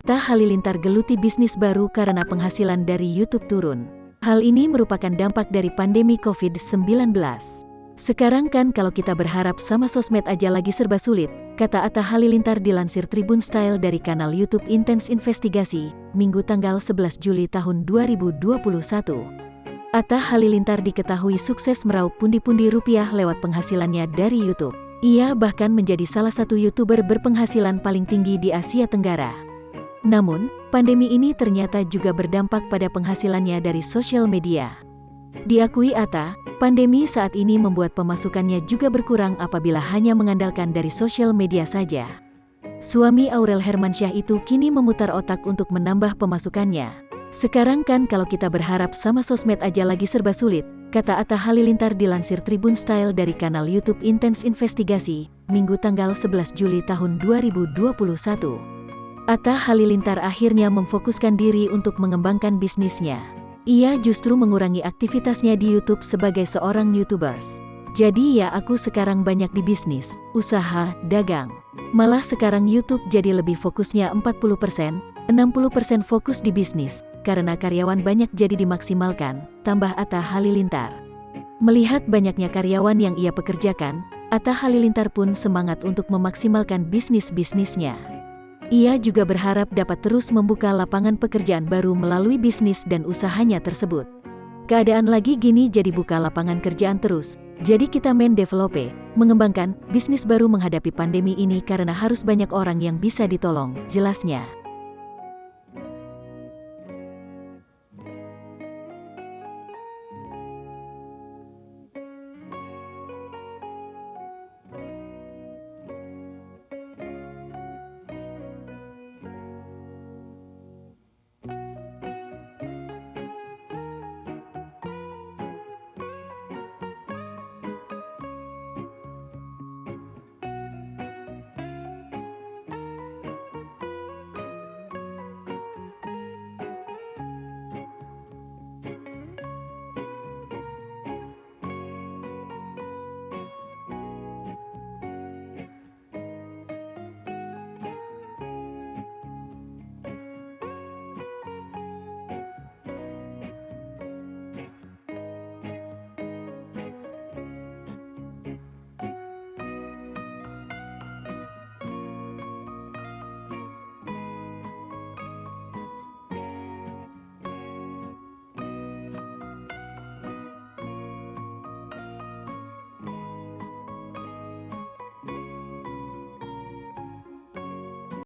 Atta Halilintar geluti bisnis baru karena penghasilan dari YouTube turun. Hal ini merupakan dampak dari pandemi COVID-19. Sekarang kan kalau kita berharap sama sosmed aja lagi serba sulit, kata Atta Halilintar dilansir Tribun Style dari kanal YouTube Intens Investigasi, Minggu tanggal 11 Juli tahun 2021. Atta Halilintar diketahui sukses meraup pundi-pundi rupiah lewat penghasilannya dari YouTube. Ia bahkan menjadi salah satu YouTuber berpenghasilan paling tinggi di Asia Tenggara. Namun, pandemi ini ternyata juga berdampak pada penghasilannya dari sosial media. Diakui Atta, pandemi saat ini membuat pemasukannya juga berkurang apabila hanya mengandalkan dari sosial media saja. Suami Aurel Hermansyah itu kini memutar otak untuk menambah pemasukannya. Sekarang kan kalau kita berharap sama sosmed aja lagi serba sulit, kata Atta Halilintar dilansir Tribun Style dari kanal YouTube Intens Investigasi, Minggu tanggal 11 Juli tahun 2021. Atta Halilintar akhirnya memfokuskan diri untuk mengembangkan bisnisnya. Ia justru mengurangi aktivitasnya di YouTube sebagai seorang YouTubers. Jadi ya aku sekarang banyak di bisnis, usaha, dagang. Malah sekarang YouTube jadi lebih fokusnya 40%, 60% fokus di bisnis, karena karyawan banyak jadi dimaksimalkan, tambah Atta Halilintar. Melihat banyaknya karyawan yang ia pekerjakan, Atta Halilintar pun semangat untuk memaksimalkan bisnisnya. Ia juga berharap dapat terus membuka lapangan pekerjaan baru melalui bisnis dan usahanya tersebut. Keadaan lagi gini jadi buka lapangan kerjaan terus. Jadi kita main develop, mengembangkan bisnis baru menghadapi pandemi ini karena harus banyak orang yang bisa ditolong, jelasnya.